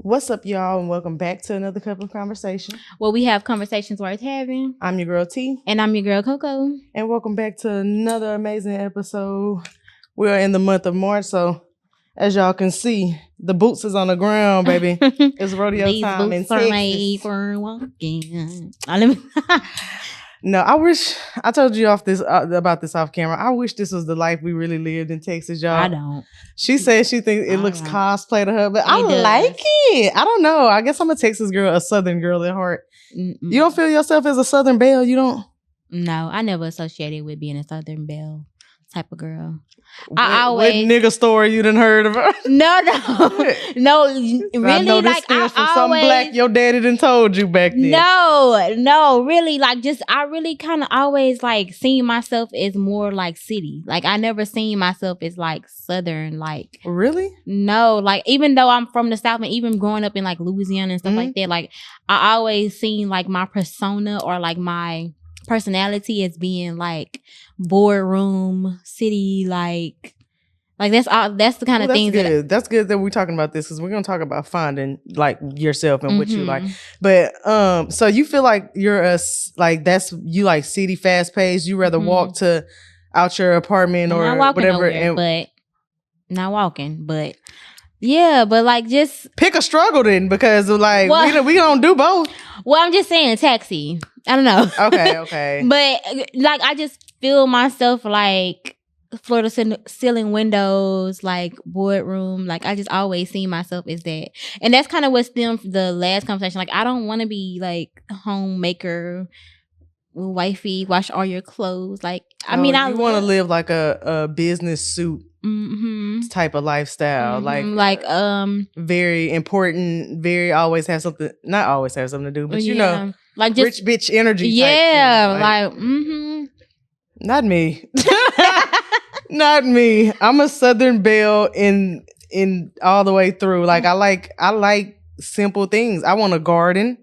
What's up, y'all, and welcome back to another cup of conversation. Well, we have conversations worth having. I'm your girl T. And I'm your girl Coco. And welcome back to another amazing episode. We're in the month of March, so as y'all can see, the boots is on the ground, baby. It's rodeo These time in boots are Texas. made for walking. No, I wish I told you about this off camera. I wish this was the life we really lived in Texas, y'all. I don't. She says she thinks it looks don't. cosplay to her, but I does. like it. I don't know. I guess I'm a Texas girl, a Southern girl at heart. Mm-mm. You don't feel yourself as a Southern belle? You don't? No, I never associated with being a Southern Belle type of girl. What nigga story you done heard of her? No, really. I know this like stems from I something black your daddy done told you back then. No, really. Like, just I really kind of always like seen myself as more like city. Like, I never seen myself as like Southern. Like, really? No, like even though I'm from the South and even growing up in like Louisiana and stuff like that, like I always seen like my persona or like my personality as being like boardroom city, like that's all. That's the kind of things good. That's good that we're talking about this because we're gonna talk about finding like yourself and what you like. But so you feel like you're you like city fast paced. You rather walk to out your apartment or whatever, but not walking, but. Yeah, but like just pick a struggle then because like we don't do both. Well, I'm just saying taxi. I don't know. Okay. But like I just feel myself like floor to ceiling windows, like boardroom. Like I just always see myself as that, and that's kind of what stemmed from the last conversation. Like I don't want to be like homemaker, wifey, wash all your clothes. Like I mean, I want to live like a business suit. Type of lifestyle, like very important, very always have something, not always have something to do, but you know, like just rich bitch energy. Yeah, not me, not me. I'm a Southern belle in all the way through. Like I like simple things. I want a garden.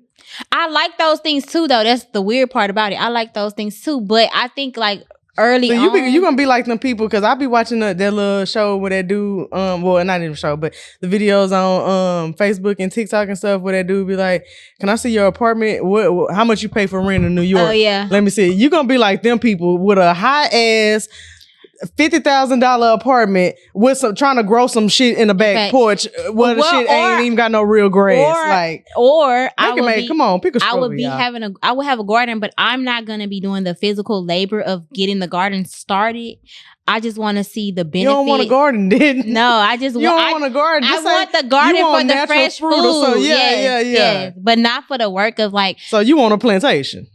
I like those things too, though. That's the weird part about it. I like those things too, but I think like. Early so on. You gonna be like them people because I be watching that little show where that dude well not even show but the videos on Facebook and TikTok and stuff where that dude be like, can I see your apartment? What how much you pay for rent in New York? Oh yeah. Let me see. You gonna be like them people with a high ass $50,000 apartment with some trying to grow some shit in the back porch where the shit ain't even got no real grass. Come on, pick a struggle, I would have a garden, but I'm not gonna be doing the physical labor of getting the garden started. I just want to see the benefit. You don't want a garden, then? No, I just want a garden. I want the garden for the fresh food. Yeah. But not for the work of like. So you want a plantation?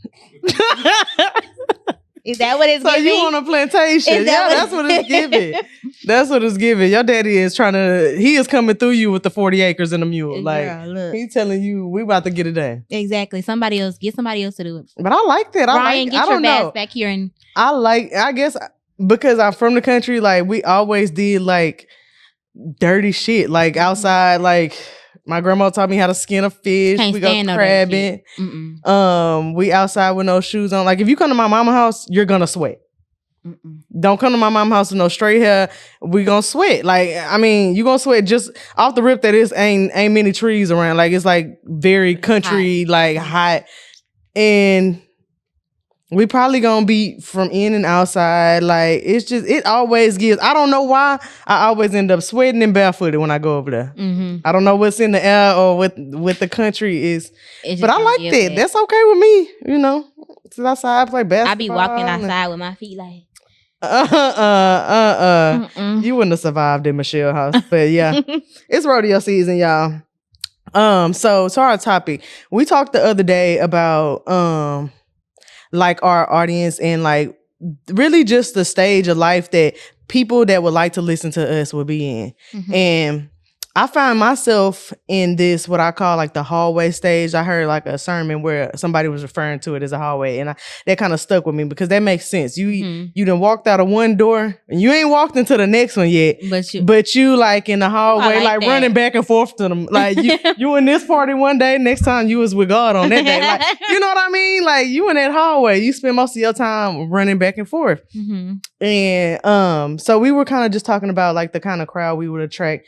Is that what it's giving? So you on a plantation. That's what it's giving. That's what it's giving. Your daddy is he is coming through you with the 40 acres and a mule. Like, he's telling you, we about to get it done. Exactly. Get somebody else to do it. But I like that. Ryan, get your ass back here. And I guess, because I'm from the country, like, we always did, like, dirty shit. Like, outside, like... My grandma taught me how to skin a fish. We go crabbing. We outside with no shoes on. Like if you come to my mama's house, you're gonna sweat. Don't come to my mama's house with no straight hair. We gonna sweat. Like I mean, you gonna sweat just off the rip that ain't many trees around. Like it's like very country, hot. Like hot, and we probably gonna be from in and outside. Like it always gives. I don't know why I always end up sweating and barefooted when I go over there. I don't know what's in the air or what the country is, but I like that. That's okay with me. You know, sit outside, play basketball. I be walking outside with my feet like. You wouldn't have survived in Michelle's house, but yeah, it's rodeo season, y'all. So our topic, we talked the other day about like our audience and like really just the stage of life that people that would like to listen to us will be in. And I find myself in this, what I call like the hallway stage. I heard like a sermon where somebody was referring to it as a hallway, and that kind of stuck with me because that makes sense. You done walked out of one door and you ain't walked into the next one yet, but you like in the hallway, like running back and forth to them. Like you in this party one day, next time you was with God on that day. Like, you know what I mean? Like you in that hallway, you spend most of your time running back and forth. And so we were kind of just talking about like the kind of crowd we would attract,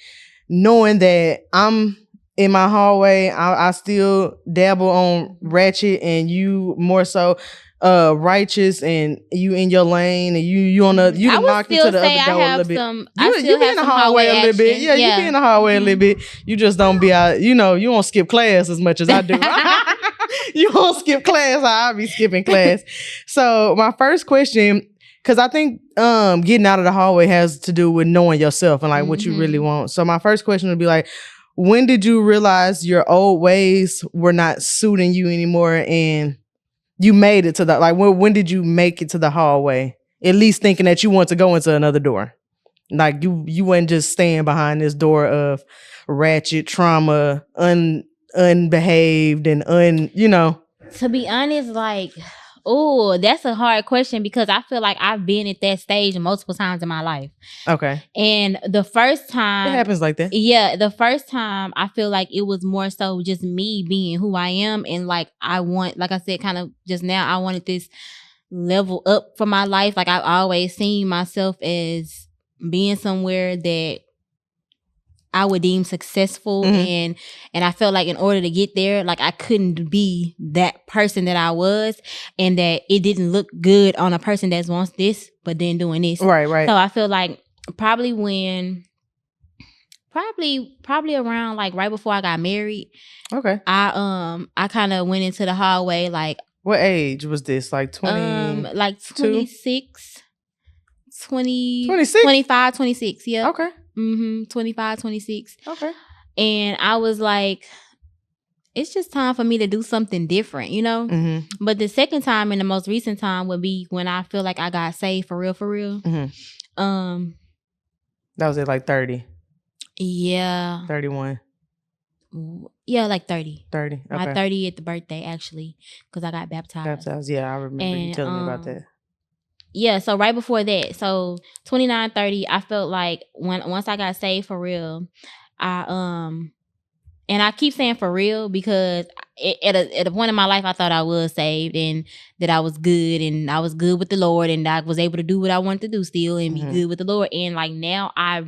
knowing that I'm in my hallway, I still dabble on ratchet, and you more so righteous, and you in your lane, and you on the you I done would knocked into still the say other I door a have little bit. some. You I be still in have the some hallway a little bit. action. Yeah, you be in the hallway a little bit. You just don't be out. You know, you won't skip class as much as I do. You won't skip class. I'll be skipping class. So my first question, because I think getting out of the hallway has to do with knowing yourself and like what you really want. So my first question would be like, when did you realize your old ways were not suiting you anymore, and you made it to the, like, when did you make it to the hallway? At least thinking that you want to go into another door. Like you wouldn't just stand behind this door of ratchet trauma, unbehaved and you know. To be honest, like, oh, that's a hard question because I feel like I've been at that stage multiple times in my life. Okay. And the first time It happens like that. Yeah, the first time I feel like it was more so just me being who I am, and like I want, like I said, kind of just now, I wanted this level up for my life. Like I've always seen myself as being somewhere that I would deem successful, and I felt like in order to get there, like I couldn't be that person that I was, and that it didn't look good on a person that wants this but then doing this. Right. So I feel like probably around like right before I got married. Okay. I kind of went into the hallway like. What age was this? Like 20? Like 26, 20, 26? 25, 26. Yeah. Okay. 25, 26. Okay. And I was like, it's just time for me to do something different, you know? But the second time and the most recent time would be when I feel like I got saved for real. That was at like 30. Yeah. 31. Yeah, like 30. 30. Okay. My 30th birthday, actually, because I got baptized. Yeah, I remember you telling me about that. Yeah, so right before that, so 29, 30, I felt like once I got saved for real, and I keep saying for real because at a point in my life I thought I was saved and that I was good and I was good with the Lord and I was able to do what I wanted to do still and be good with the Lord, and like now I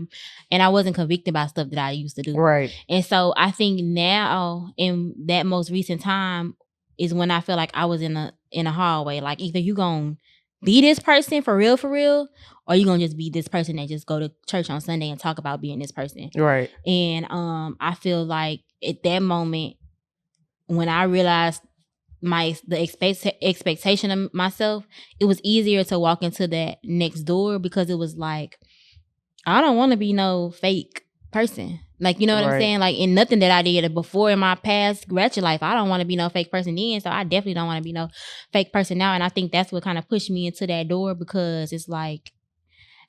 wasn't convicted by stuff that I used to do. Right. And so I think now in that most recent time is when I feel like I was in a hallway. Like either you gonna be this person for real, or you gonna just be this person that just go to church on Sunday and talk about being this person. Right. And I feel like at that moment when I realized the expectation of myself, it was easier to walk into that next door because it was like, I don't want to be no fake person. Like, you know what I'm saying? Like, in nothing that I did before in my past ratchet life, I don't want to be no fake person then. So I definitely don't want to be no fake person now. And I think that's what kind of pushed me into that door, because it's like,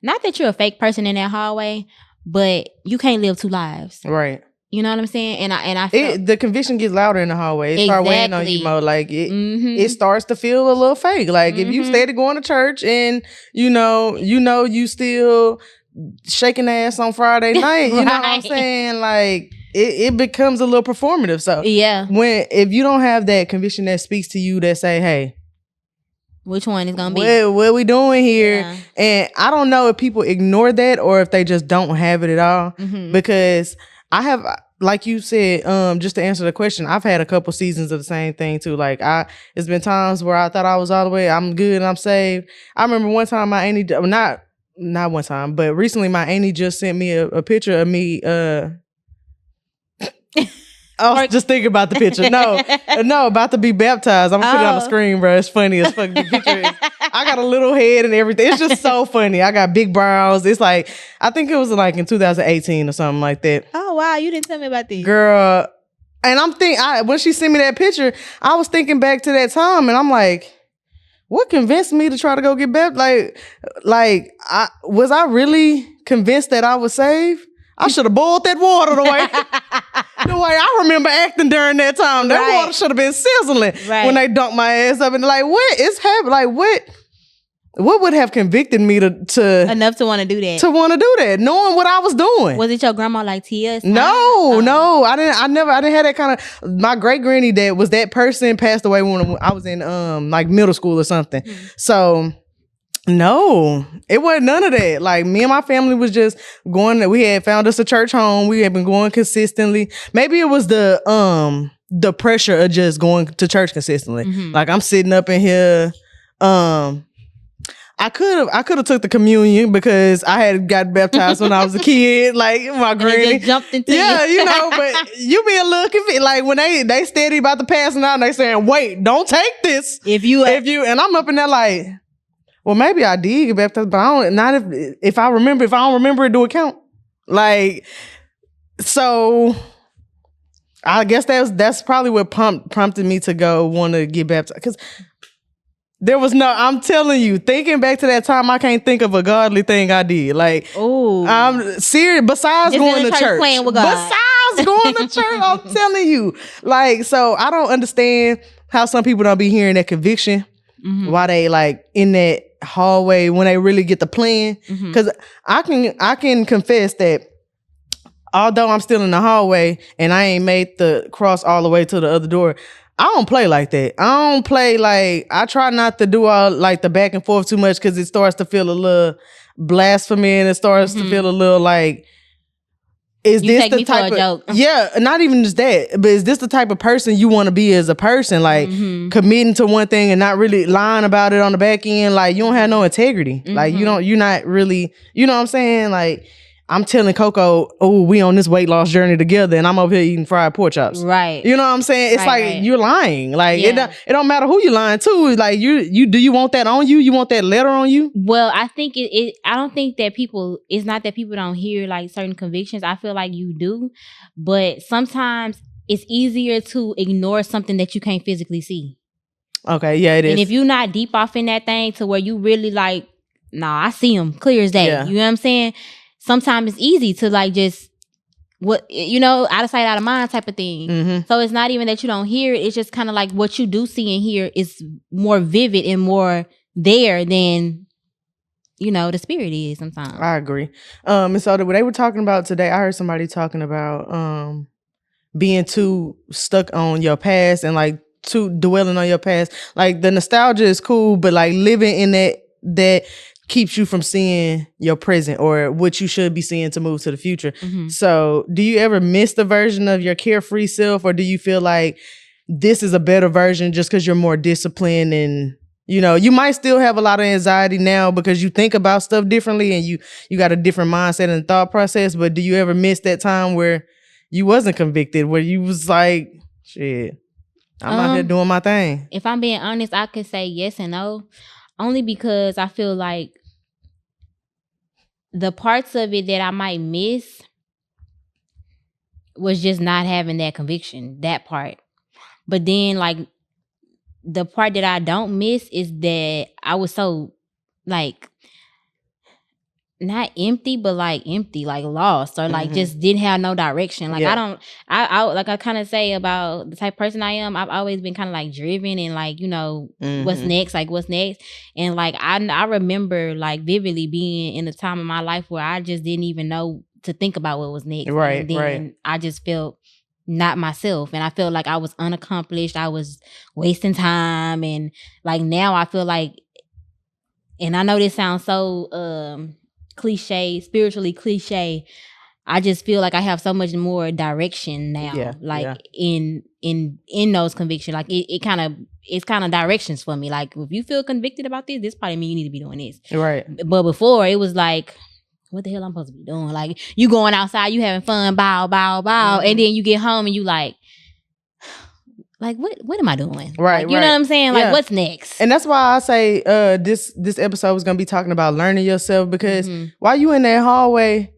not that you're a fake person in that hallway, but you can't live two lives. Right. You know what I'm saying? And I felt the conviction gets louder in the hallway. It starts weighing on you more. Like it starts to feel a little fake. Like if you steady going to church and you still shaking ass on Friday night, you know what I'm saying? Like it becomes a little performative. So yeah, if you don't have that conviction that speaks to you, that say, hey, which one is gonna be? What we doing here? Yeah. And I don't know if people ignore that or if they just don't have it at all. Because I have, like you said, just to answer the question, I've had a couple seasons of the same thing too. Like it's been times where I thought I was all the way, I'm good and I'm saved. I remember one time my auntie, not one time, but recently my auntie just sent me a picture of me. I was just thinking about the picture. No, about to be baptized. I'm gonna put it on the screen, bro. It's funny as fuck. The picture is, I got a little head and everything. It's just so funny. I got big brows. It's like, I think it was like in 2018 or something like that. Oh wow, you didn't tell me about this, girl. And I'm when she sent me that picture, I was thinking back to that time, and I'm like, what convinced me to try to go get baptized? Was I really convinced that I was saved? I should have boiled that water the way I remember acting during that time. That water should have been sizzling when they dumped my ass up. And like, what is happening? Like, what would have convicted me to enough to want to do that? To want to do that, knowing what I was doing. Was it your grandma like Tia? No, I didn't have that kind of. My great granny that was that person passed away when I was in like middle school or something. So No, it wasn't none of that. Like me and my family was just going. We had found us a church home. We had been going consistently. Maybe it was the pressure of just going to church consistently. Mhm. Like I'm sitting up in here. I could have took the communion because I had got baptized when I was a kid. Like my granny just jumped into yeah, you. you know. But you be a little confused. Like when they steady about to pass out and they saying, "Wait, don't take this." If you And I'm up in there like. Well, maybe I did get baptized, but I don't. Not if I remember. If I don't remember it, do it count? Like, so I guess that's probably what prompted me to go want to get baptized because there was no. I'm telling you, thinking back to that time, I can't think of a godly thing I did. Like, I'm serious. Besides just going in the to church, playing with God. Besides going to church, I'm telling you, like, so I don't understand how some people don't be hearing that conviction. Mm-hmm. Why they like in that hallway when they really get the plan? Because I can confess that although I'm still in the hallway and I ain't made the cross all the way to the other door, I don't play like that. I don't play like I try not to do all like the back and forth too much because it starts to feel a little blasphemy and it starts to feel a little like. Is you this take the me type for a joke. Yeah, not even just that, but is this the type of person you want to be as a person? Like committing to one thing and not really lying about it on the back end. Like you don't have no integrity. Like you're not really, you know what I'm saying? Like I'm telling Coco, oh, we on this weight loss journey together, and I'm over here eating fried pork chops. Right. You know what I'm saying? It's like you're lying. Like it don't matter who you're lying to. It's like you do you want that on you? You want that letter on you? Well, I think I don't think that it's not that people don't hear like certain convictions. I feel like you do, but sometimes it's easier to ignore something that you can't physically see. Okay, yeah, it is. And if you're not deep off in that thing to where you really like, nah, I see them clear as day. Yeah. You know what I'm saying? Sometimes it's easy to like just out of sight, out of mind type of thing. So it's not even that you don't hear it. It's just kind of like what you do see and hear is more vivid and more there than, the spirit is sometimes. I agree. And so they were talking about today, I heard somebody talking about being too stuck on your past and like too dwelling on your past. Like the nostalgia is cool, but like living in that keeps you from seeing your present or what you should be seeing to move to the future. So do you ever miss the version of your carefree self, or do you feel like this is a better version just because you're more disciplined and you might still have a lot of anxiety now because you think about stuff differently and you got a different mindset and thought process, but do you ever miss that time where you wasn't convicted, where you was like, shit, I'm out here doing my thing? If I'm being honest, I could say yes and no. Only because I feel like the parts of it that I might miss was just not having that conviction, that part. But then like the part that I don't miss is that I was so like not empty, but like empty, like lost or like just didn't have no direction. Like I kind of say about the type of person I am. I've always been kind of like driven and like, what's next, and like I remember like vividly being in a time of my life where I just didn't even know to think about what was next. Right, and then I just felt not myself, and I felt like I was unaccomplished. I was wasting time, and like now I feel like, and I know this sounds so cliche, spiritually cliche. I just feel like I have so much more direction now, in those convictions. Like it's kind of directions for me. Like if you feel convicted about this probably means you need to be doing this. Right. But before it was like, what the hell I'm supposed to be doing? Like you going outside, you having fun, bow, and then you get home and you like what am I doing? Right, like, you know what I'm saying? Like what's next? And that's why I say this episode was gonna be talking about learning yourself, because while you in that hallway,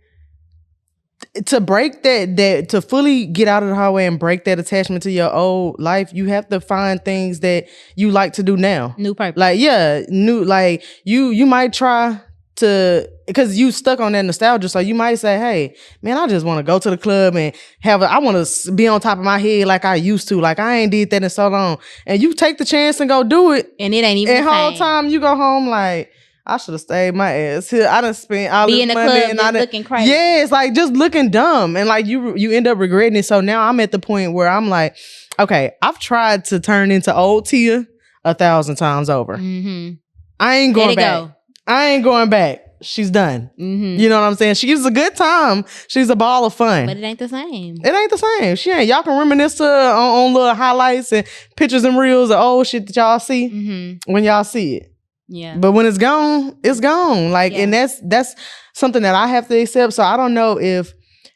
to break that to fully get out of the hallway and break that attachment to your old life, you have to find things that you like to do now. New purpose. Like like you might try to, because you stuck on that nostalgia, so you might say, hey man, I just want to go to the club and I want to be on top of my head like I used to, like I ain't did that in so long, and you take the chance and go do it, and it ain't even and the whole time you go home like, I should have stayed my ass here. I done spent all this money and I done, looking crazy. Yeah, it's like just looking dumb, and like you end up regretting it. So now I'm at the point where I'm like, okay, I've tried to turn into old Tia 1,000 times over. I ain't going back. I ain't going back. She's done. Mm-hmm. You know what I'm saying? She's a good time. She's a ball of fun. But it ain't the same. It ain't the same. She ain't. Y'all can reminisce on little highlights and pictures and reels of old shit that y'all see when y'all see it. Yeah. But when it's gone, it's gone. Like, and that's something that I have to accept. So I don't know if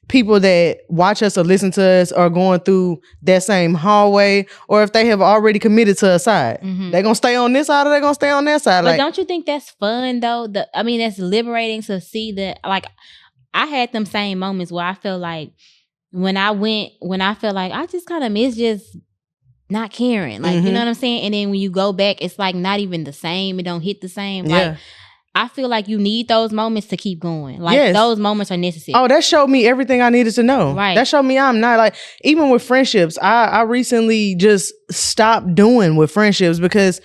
people that watch us or listen to us are going through that same hallway, or if they have already committed to a side. They're going to stay on this side or they're going to stay on that side. But don't you think that's fun though? That's liberating to see that. Like, I had them same moments where I feel like when I felt like I just kind of miss just not caring. Like, you know what I'm saying? And then when you go back, it's like not even the same. It don't hit the same. Like, I feel like you need those moments to keep going. Like, those moments are necessary. Oh, that showed me everything I needed to know. Right. That showed me I'm not like, even with friendships, I recently just stopped doing with friendships because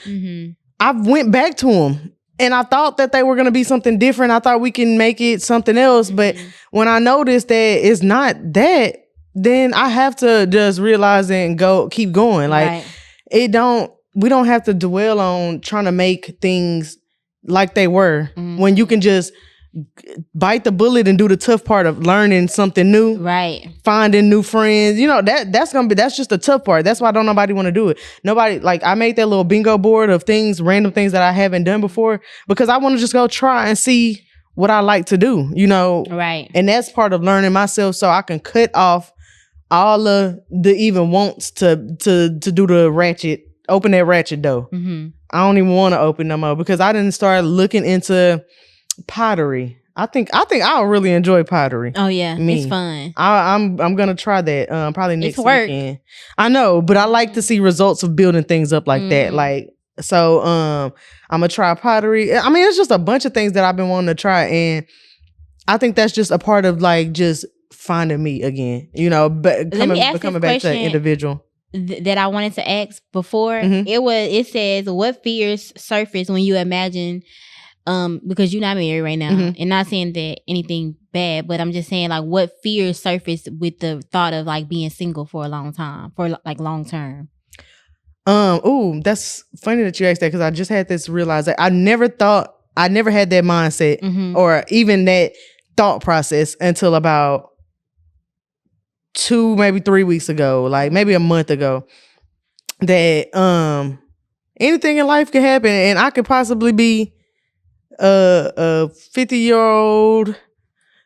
I went back to them. And I thought that they were going to be something different. I thought we can make it something else. But when I noticed that it's not that, then I have to just realize it and keep going. Like, we don't have to dwell on trying to make things like they were when you can just bite the bullet and do the tough part of learning something new, right? Finding new friends. You know, that's just the tough part. That's why don't nobody want to do it. Nobody, like, I made that little bingo board of random things that I haven't done before because I want to just go try and see what I like to do, you know? Right. And that's part of learning myself so I can cut off all of the even wants to do the ratchet, open that ratchet door. I don't even want to open no more because I didn't start looking into pottery. I think I'll really enjoy pottery. Oh yeah, it's fun. I'm gonna try that probably next work. weekend. I know, but I like to see results of building things up like that. Like, so I'm gonna try pottery. I mean, it's just a bunch of things that I've been wanting to try, and I think that's just a part of like just finding me again. You know, but becoming back to an individual. That I wanted to ask before. It says, what fears surface when you imagine, because you're not married right now, and not saying that anything bad, but I'm just saying, like, what fears surface with the thought of like being single for a long time, for like long term? Oh, that's funny that you asked that because I just had this realize that I never had that mindset or even that thought process until about 2, maybe 3 weeks ago, like maybe a month ago, that anything in life could happen and I could possibly be a 50-year-old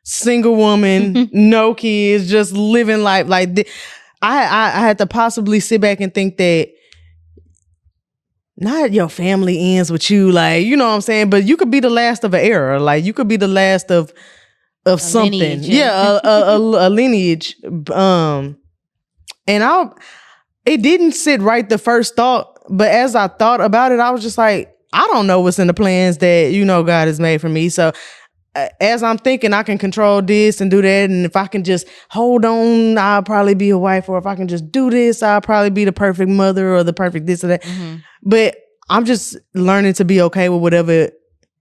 single woman, no kids, just living life. Like I had to possibly sit back and think that not your family ends with you, like, you know what I'm saying, but you could be the last of an era. Like, you could be the last of something. Lineage. Yeah, a lineage. And it didn't sit right the first thought, but as I thought about it, I was just like, I don't know what's in the plans that, you know, God has made for me. So as I'm thinking I can control this and do that, and if I can just hold on, I'll probably be a wife, or if I can just do this, I'll probably be the perfect mother or the perfect this or that. But I'm just learning to be okay with whatever it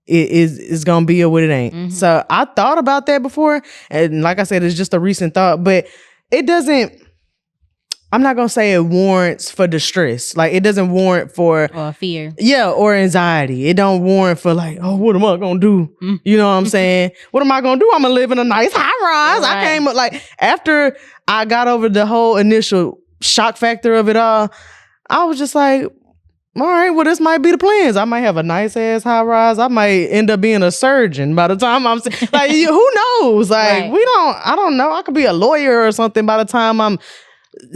is gonna be or what it ain't. So I thought about that before, and like I said, it's just a recent thought, but it doesn't, I'm not gonna say it warrants for distress. Like, it doesn't warrant for or fear. Yeah, or anxiety. It don't warrant for like, oh, what am I gonna do? You know what I'm saying? What am I gonna do? I'm gonna live in a nice high rise. Right. I came up, like, after I got over the whole initial shock factor of it all, I was just like, all right, well, this might be the plans. I might have a nice ass high rise. I might end up being a surgeon by the time I'm like, who knows? Like, I don't know. I could be a lawyer or something by the time I'm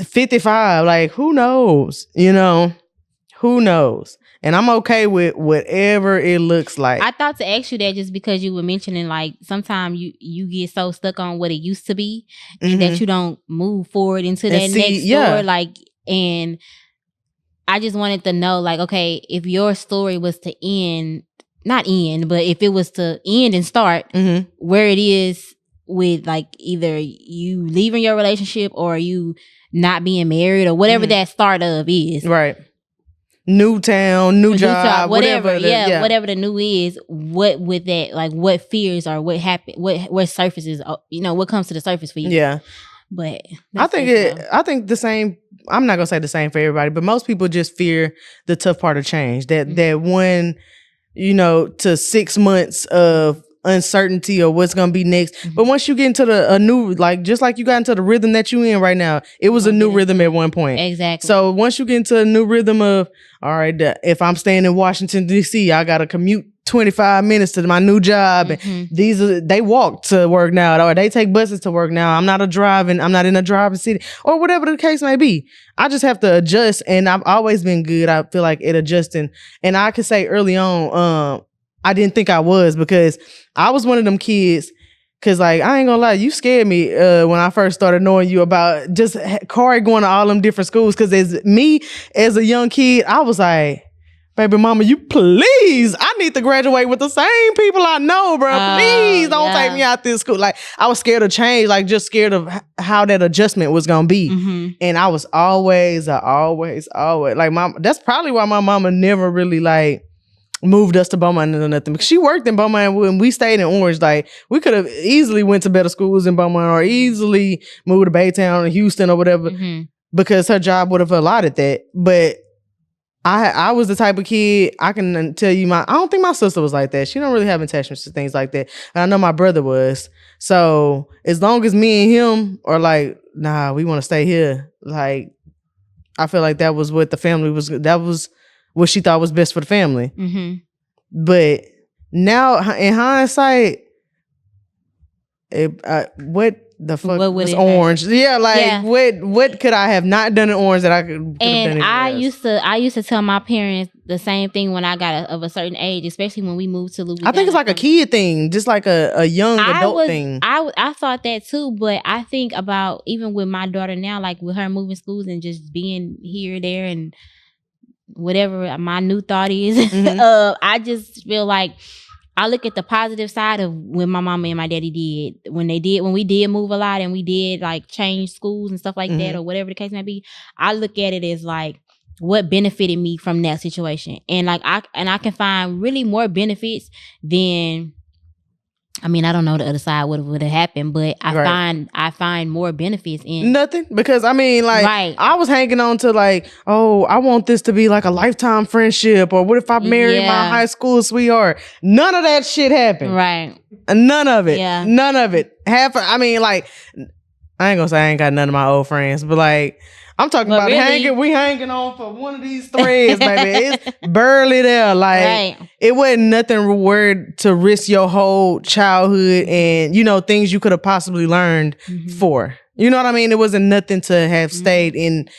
55. Like, who knows? You know, who knows? And I'm okay with whatever it looks like. I thought to ask you that just because you were mentioning, like, sometimes you get so stuck on what it used to be that you don't move forward into that next door. Like, and I just wanted to know, like, okay, if your story was to end, not end, but if it was to end and start, where it is with, like, either you leaving your relationship or you not being married or whatever that start of is. Right. New town, new job, whatever. Whatever the new is, what with that, like, what fears or what happened, what surfaces, you know, what comes to the surface for you. Yeah. But I think the same, I'm not gonna say the same for everybody, but most people just fear the tough part of change. That when to 6 months of uncertainty or what's gonna be next. Mm-hmm. But once you get into a new, like, just like you got into the rhythm that you in right now, it was a new rhythm at one point. Exactly. So once you get into a new rhythm of, all right, if I'm staying in Washington D.C., I gotta commute 25 minutes to my new job, and they walk to work now, or they take buses to work now. I'm not in a driving city, or whatever the case may be. I just have to adjust, and I've always been good, I feel like, at adjusting. And I could say early on, I didn't think I was, because I was one of them kids. Cause like, I ain't gonna lie, you scared me when I first started knowing you about just Corey going to all them different schools. Cause as a young kid, I was like, baby mama, you please, I need to graduate with the same people I know, bro. Please don't take me out this school. Like, I was scared of change, like just scared of how that adjustment was gonna be. Mm-hmm. And I was always like, that's probably why my mama never really like moved us to Beaumont or nothing, because she worked in Beaumont when we stayed in Orange. Like, we could have easily went to better schools in Beaumont, or easily moved to Baytown or Houston or whatever, because her job would have allotted that. But I was the type of kid, I can tell you, I don't think my sister was like that. She don't really have attachments to things like that. And I know my brother was. So as long as me and him are like, nah, we want to stay here, like, I feel like that was what the family was, that was what she thought was best for the family. Mm-hmm. But now, in hindsight, what the fuck was Orange? Yeah, like, what could I have not done in Orange that I could have done in I used to tell my parents the same thing when I got of a certain age, especially when we moved to Louisiana. I think it's like a kid thing, just like a young adult thing. I thought that too, but I think about, even with my daughter now, like with her moving schools and just being here, there, and whatever my new thought is, I just feel like I look at the positive side of when my mama and my daddy when we did move a lot, and we did like change schools and stuff like that, or whatever the case may be. I look at it as like what benefited me from that situation, and like I can find really more benefits than, I mean, I don't know the other side what would have happened, but I find more benefits in nothing, because I mean, like, I was hanging on to like, oh, I want this to be like a lifetime friendship, or what if I marry my high school sweetheart? None of that shit happened. Right. None of it. Yeah. None of it. I mean, like, I ain't gonna say I ain't got none of my old friends, but like, I'm talking about really? We hanging on for one of these threads, baby. It's barely there. Like, it wasn't nothing reward to risk your whole childhood and, things you could have possibly learned for. You know what I mean? It wasn't nothing to have stayed in,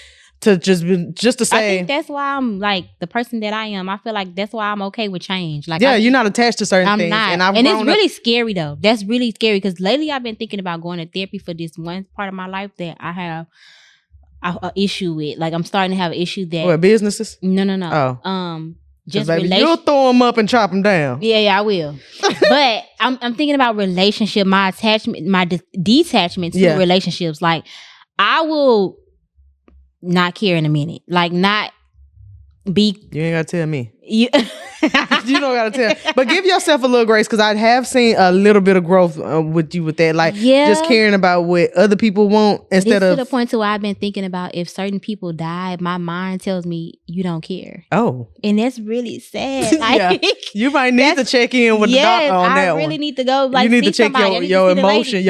to just to say. I think that's why I'm like the person that I am. I feel like that's why I'm okay with change. Like, you're not attached to certain things. I'm not. And it's really scary though. That's really scary, because lately I've been thinking about going to therapy for this one part of my life that I have an issue with. Like, I'm starting to have an issue that... What, businesses? No. Oh. Just baby, you'll throw them up and chop them down. Yeah, I will. But I'm thinking about relationship, my attachment, my detachment to relationships. Like, I will not care in a minute. Like, not be... You ain't gotta tell me. You don't gotta tell. But give yourself a little grace, because I have seen a little bit of growth with you with that. Like, just caring about what other people want instead of... to the point to where I've been thinking about, if certain people die, my mind tells me you don't care. Oh. And that's really sad. Like, you might need to check in with the doctor on that one. I really need to go. Like, you need to check your emotion,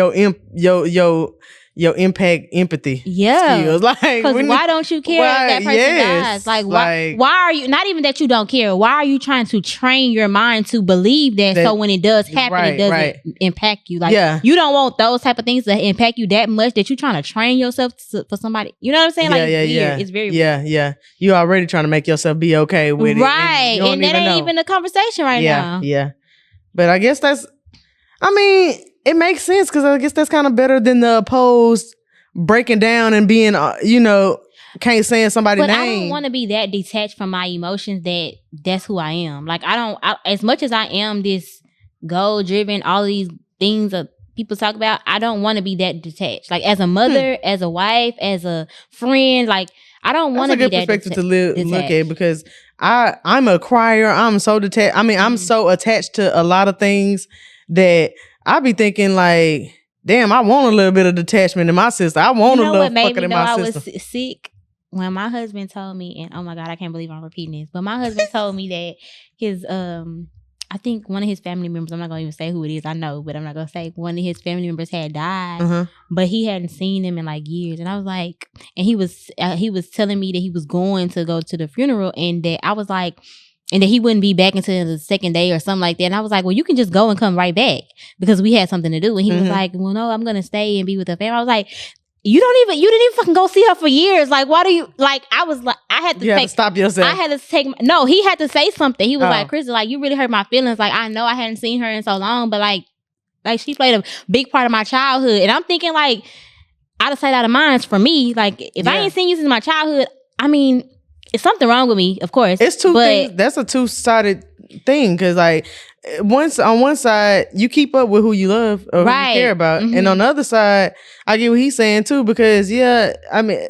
your empathy skills. Like, because why don't you care if that person dies? Like, why are you, not even that you don't care, why are you trying to train your mind to believe that so when it does happen, it doesn't impact you? Like, you don't want those type of things to impact you that much that you're trying to train yourself for somebody. You know what I'm saying? Like, it's very weird. Yeah. You already trying to make yourself be okay with it. Right. And that ain't even a conversation now. Yeah. But I guess it makes sense, because I guess that's kind of better than the opposed breaking down and being, can't say somebody's name. But I don't want to be that detached from my emotions that's who I am. Like, as much as I am this goal-driven, all these things that people talk about, I don't want to be that detached. Like, as a mother, as a wife, as a friend, like, I don't want to be that detached. That's a good perspective to look at, because I'm a crier. I'm so detached. I mean, I'm so attached to a lot of things that I be thinking like, damn, I want a little bit of detachment in my sister. I want a little fucking in my sister. I was sick when my husband told me, and oh my God, I can't believe I'm repeating this, but my husband told me that his I think one of his family members, I'm not gonna even say who it is, I know, but I'm not gonna say, one of his family members had died, but he hadn't seen him in like years. And I was like, and he was telling me that he was going to go to the funeral, and that I was like, and that he wouldn't be back until the second day or something like that. And I was like, well, you can just go and come right back because we had something to do. And he was like, well, no, I'm gonna stay and be with the family. I was like, you didn't even fucking go see her for years. Like, why do you, like, I was like, I had to stop yourself. I had to take, no, he had to say something. He was like, Krista, like, you really hurt my feelings. Like, I know I hadn't seen her in so long, but like she played a big part of my childhood. And I'm thinking like, out of sight, out of mind for me. Like, if I ain't seen you since my childhood, I mean, it's something wrong with me, of course. It's two things. That's a two-sided thing. Cause like, on one side, you keep up with who you love or who you care about. And on the other side, I get what he's saying too, because I mean,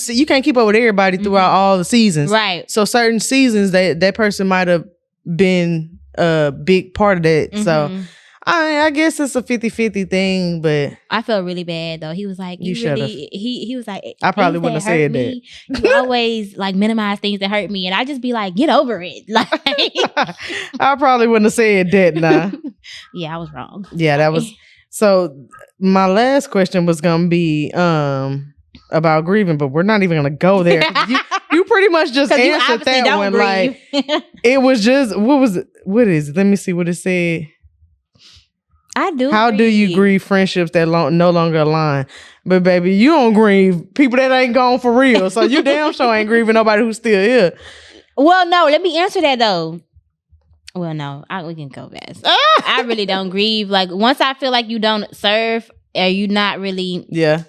you can't keep up with everybody throughout all the seasons. Right. So certain seasons that person might have been a big part of that. So I guess it's a 50-50 thing, but I felt really bad though. He was like, you should have. He was like, I probably wouldn't have said that. You always like minimize things that hurt me, and I just be like, get over it. Like, I probably wouldn't have said that. Nah. Yeah, I was wrong. Yeah, that was. So my last question was gonna be about grieving, but we're not even gonna go there. You pretty much just answered that one. Grieve. Like it was just what is it? Let me see what it said. I do. How do you grieve friendships that no longer align? But baby, you don't grieve people that ain't gone for real. So you damn sure ain't grieving nobody who's still here. Well, no, let me answer that though. Well, no, we can go fast. I really don't grieve. Like once I feel like you don't serve, are you not really? Yeah.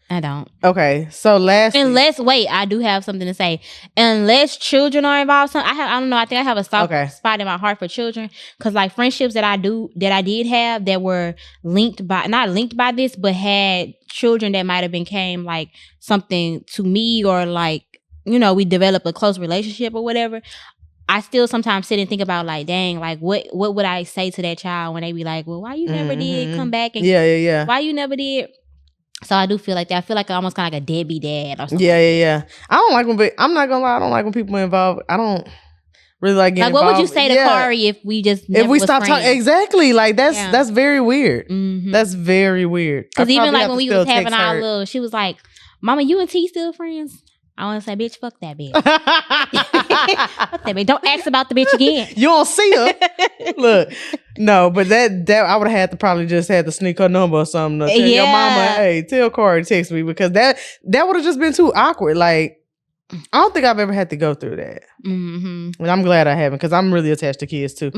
I don't. Okay, so wait, I do have something to say. Unless children are involved, I don't know. I think I have a soft spot in my heart for children, because like friendships that I did have that were not linked by this, but had children that might have became like something to me, or like, you know, we develop a close relationship or whatever. I still sometimes sit and think about like, dang, like what would I say to that child when they be like, well, why you never did come back? And yeah. Why you never did? So I do feel like that. I feel like I almost kind of like a deadbeat dad or something. Yeah. I don't like when, I'm not gonna lie, I don't like when people involved. I don't really like getting involved. What would you say to Kari if we just stopped talking? Exactly. Like that's very weird. That's very weird. Because even like when we was having our little, she was like, "Mama, you and T still friends?" I want to say, bitch, fuck that bitch. Fuck that bitch. Don't ask about the bitch again. You don't see her. Look, no, but that I would have had to probably just had to sneak her number or something to tell your mama, hey, tell Corey to text me, because that would have just been too awkward. Like, I don't think I've ever had to go through that. And I'm glad I haven't, because I'm really attached to kids too.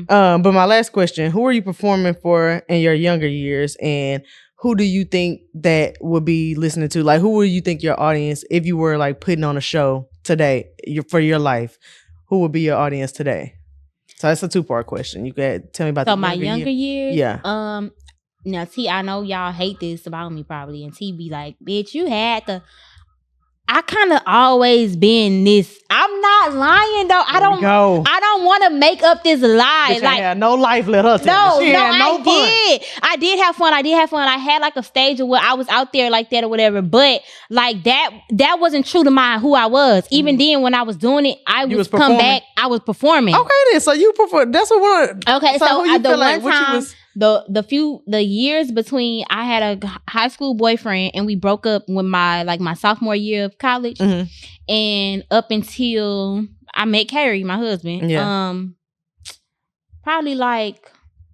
But my last question, who are you performing for in your younger years, and who do you think that would be listening to? Like, who would you think your audience, if you were like putting on a show today for your life, who would be your audience today? So that's a 2-part question. You could tell me about my younger years. Yeah. Now T, I know y'all hate this about me probably, and T be like, bitch, you had to. I kind of always been this. I'm not lying though. I don't want to make up this lie. Bitch, like, I had no life, let her tell me. I did have fun. I had like a stage of where I was out there like that or whatever. But like that wasn't true to who I was. Even then, when I was doing it, I was come back. I was performing. Okay, then. So you perform. That's what. Okay, so the one time. The years between, I had a high school boyfriend and we broke up when my sophomore year of college, and up until I met Carrie, my husband. Yeah. Probably like.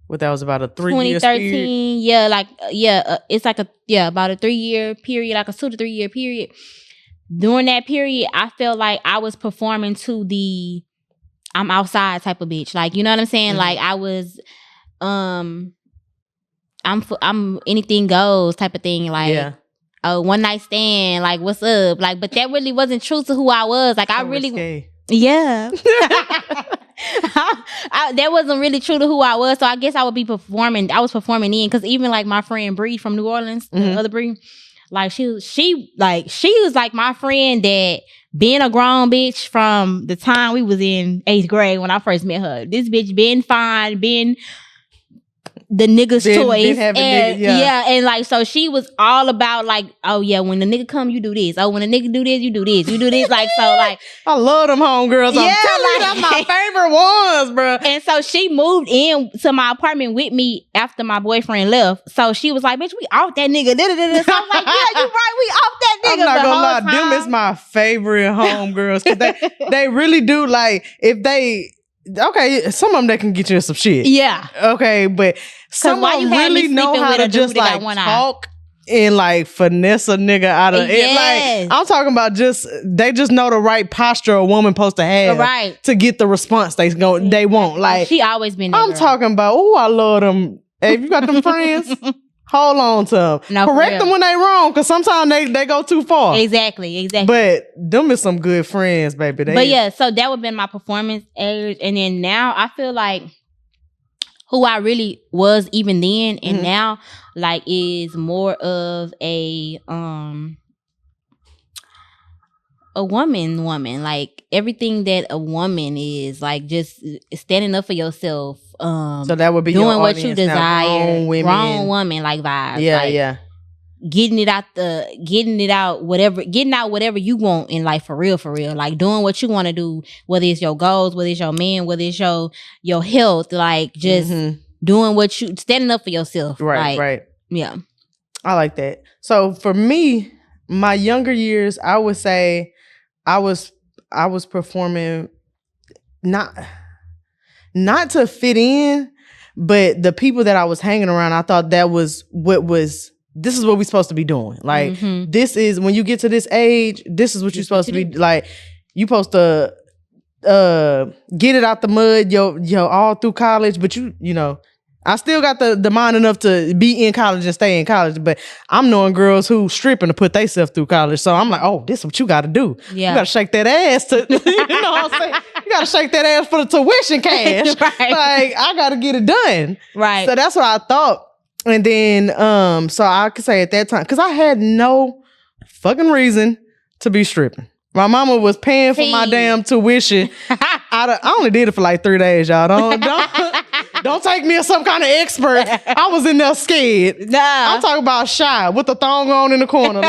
What, that was about a 3-year 2013. Yeah, it's like about a 3-year period, like a 2 to 3 year period. During that period, I felt like I was performing to the I'm outside type of bitch. Like, you know what I'm saying? Like I was. I'm anything goes type of thing, like a one night stand, like what's up, like, but that really wasn't true to who I was. Like I really that wasn't really true to who I was. So I guess I was performing in, because even like my friend Bree from New Orleans, the other Bree, like she was like my friend that being a grown bitch from the time we was in 8th grade when I first met her. This bitch been fine, been the nigga's choice. And, and like so she was all about like, oh yeah, when the nigga come, you do this. Oh, when the nigga do this, you do this. You do this. Like so like I love them homegirls. I'm telling you, that's my favorite ones, bro. And so she moved in to my apartment with me after my boyfriend left. So she was like, bitch, we off that nigga. So I'm like, yeah, you right, we off that nigga. I'm not gonna lie, them is my favorite homegirls. Cause they really do like if they okay, some of them they can get you in some shit. Yeah. Okay, but some of them really know how to just like talk and like finesse a nigga out of it. Like I'm talking about they just know the right posture a woman supposed to have to get the response they want. Like she always been there, I'm talking about, oh, I love them. Hey, if you got them friends, hold on to them. No, correct them when they wrong, because sometimes they go too far. Exactly. But them is some good friends, baby. But yeah, so that would have been my performance age. And then now I feel like who I really was even then and now like is more of a woman. Like everything that a woman is, like just standing up for yourself. So that would be doing your what you desire. grown woman like vibes. Yeah, like, yeah. Getting out whatever you want in life for real. Like doing what you want to do, whether it's your goals, whether it's your man, whether it's your health, like just doing what you standing up for yourself. Right. Yeah. I like that. So for me, my younger years, I would say I was performing not to fit in, but the people that I was hanging around, I thought that was this is what we're supposed to be doing. Like this is when you get to this age, this is what you're supposed to be like. You supposed to get it out the mud, yo, all through college, but you know, I still got the mind enough to be in college and stay in college, but I'm knowing girls who stripping to put themselves through college. So I'm like, oh, this is what you got to do. Yeah. You got to shake that ass to, you know what I'm saying? You got to shake that ass for the tuition cash. Right. Like, I got to get it done. Right. So that's what I thought. And then, so I could say at that time, because I had no fucking reason to be stripping. My mama was paying for my damn tuition. I only did it for like 3 days, y'all. Don't take me as some kind of expert. I was in there scared. Nah. I'm talking about shy with the thong on in the corner.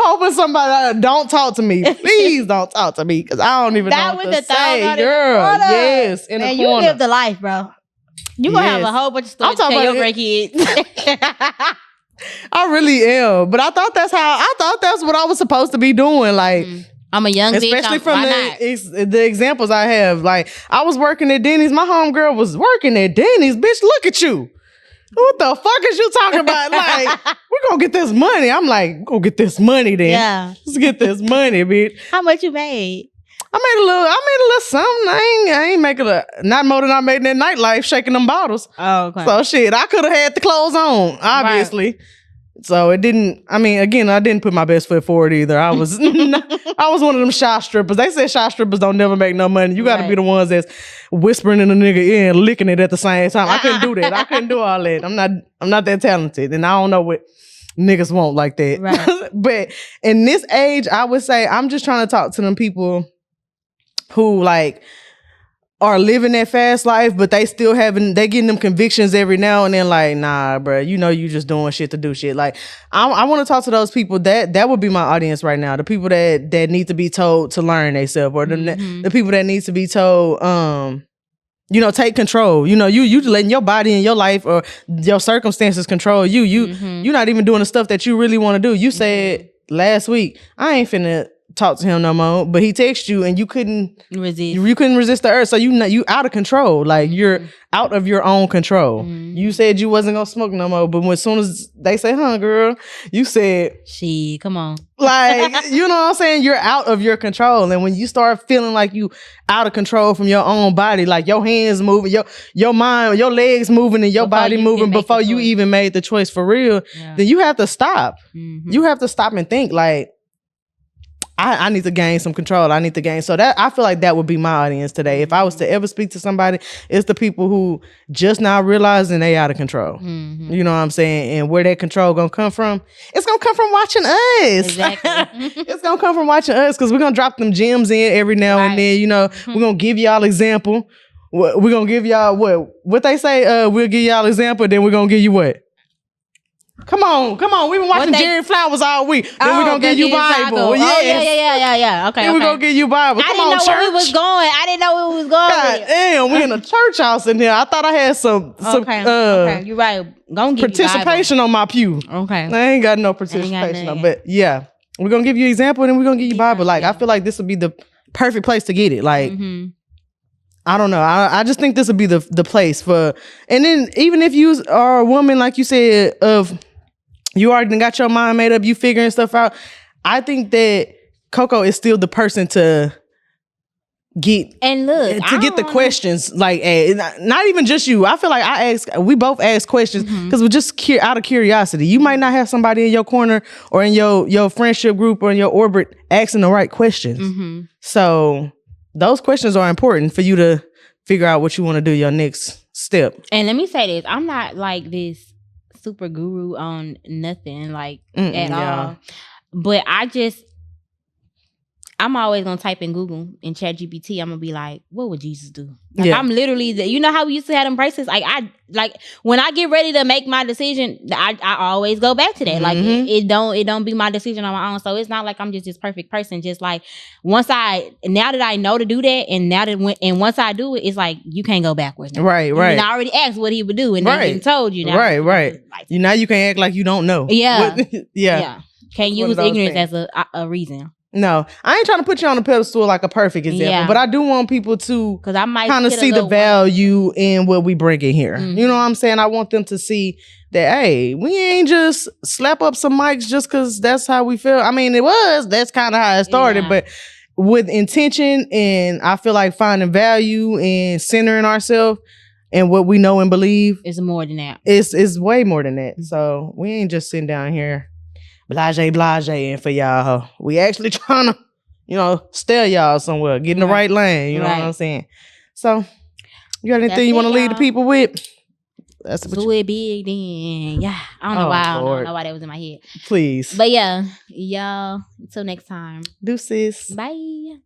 Hoping somebody don't talk to me. Please don't talk to me, because I don't even know what to say. Girl, yes, in the corner. You live the life, bro. You gonna have a whole bunch of stories to tell your great kids. I really am, but I thought that's what I was supposed to be doing. Like, I'm a young bitch. Especially from the examples I have. Like, I was working at Denny's. My homegirl was working at Denny's. Bitch, look at you. What the fuck is you talking about? Like, we're gonna get this money. I'm like, go get this money then. Yeah. Let's get this money, bitch. How much you made? I made a little something. I ain't making not more than I made in that nightlife shaking them bottles. Oh, okay. So shit, I could have had the clothes on, obviously. Right. So it didn't. I mean, again, I didn't put my best foot forward either. I was one of them shy strippers. They said shy strippers don't never make no money. You got to be the ones that's whispering in a nigga ear and licking it at the same time. I couldn't do that. I couldn't do all that. I'm not that talented, and I don't know what niggas want like that. Right. But in this age, I would say I'm just trying to talk to them people who like are living that fast life, but they still they getting them convictions every now and then. Like, nah, bro, you know you just doing shit to do shit. Like, I want to talk to those people. That would be my audience right now. The people that need to be told to learn themselves, or the people that need to be told, you know, take control. You know, you letting your body and your life or your circumstances control you. You're not even doing the stuff that you really want to do. You said last week, I ain't finna talk to him no more, but he texted you and you couldn't resist. You couldn't resist the urge, so you out of control. Like, you're out of your own control. You said you wasn't gonna smoke no more, but as soon as they say, "Huh, girl," you said, "She, come on." Like, you know what I'm saying? You're out of your control, and when you start feeling like you out of control from your own body, like your hands moving, your mind, your legs moving, and your body moving before you even made the choice for real, then you have to stop. You have to stop and think, like, I need to gain some control. I need to gain. So that, I feel like that would be my audience today. If I was to ever speak to somebody, it's the people who just now realizing they out of control. You know what I'm saying? And where that control gonna come from? It's gonna come from watching us. Exactly. It's gonna come from watching us, because we're gonna drop them gems in every now and then. You know, we're gonna give y'all example. we're gonna give y'all what they say. We'll give y'all an example. Then we're gonna give you what. Come on. We've been watching Jerry Flowers all week. Then we're going to give you Bible. Yeah. Okay. Then we're going to give you Bible. Come on, church. I didn't know where we was going. God damn, we in a church house in here. I thought I had some okay. You're right. Gonna give participation you on my pew. Okay. I ain't got no participation on, but yeah. We're going to give you an example and then we're going to give you Bible. Like, I feel like this would be the perfect place to get it. Like, I don't know. I just think this would be the place for, and then even if you are a woman, like you said, you already got your mind made up, you figuring stuff out. I think that Coco is still the person to get the questions. Like, not even just you. I feel like we both ask questions because we're just out of curiosity. You might not have somebody in your corner or in your friendship group or in your orbit asking the right questions. So those questions are important for you to figure out what you want to do your next step. And let me say this: I'm not like this super guru on nothing at all, but I'm always gonna type in Google and ChatGPT. I'm gonna be like, what would Jesus do? Like, I'm literally you know how we used to have them bracelets. Like when I get ready to make my decision, I always go back to that. Like it don't be my decision on my own. So it's not like I'm just this perfect person. Just like now that I know to do that, and once I do it, it's like you can't go backwards. Now. Right. And I already asked what he would do, and they told you. Now. Right. Now you can't act like you don't know. Yeah. Yeah. Can't use ignorance as a reason. No, I ain't trying to put you on a pedestal like a perfect example, but I do want people to kind of see the value in what we bring in here. You know what I'm saying? I want them to see that, hey, we ain't just slap up some mics just because that's how we feel. I mean, that's kind of how it started, but with intention, and I feel like finding value and centering ourselves and what we know and believe. It's more than that. It's way more than that. So we ain't just sitting down here blase and for y'all. We actually trying to, steer y'all somewhere, get in the right lane. You know what I'm saying? So, you got anything you want to leave the people with? That's do it big then. Yeah. I don't know why. I don't know why that was in my head. Please. But yeah, y'all, until next time. Deuces. Bye.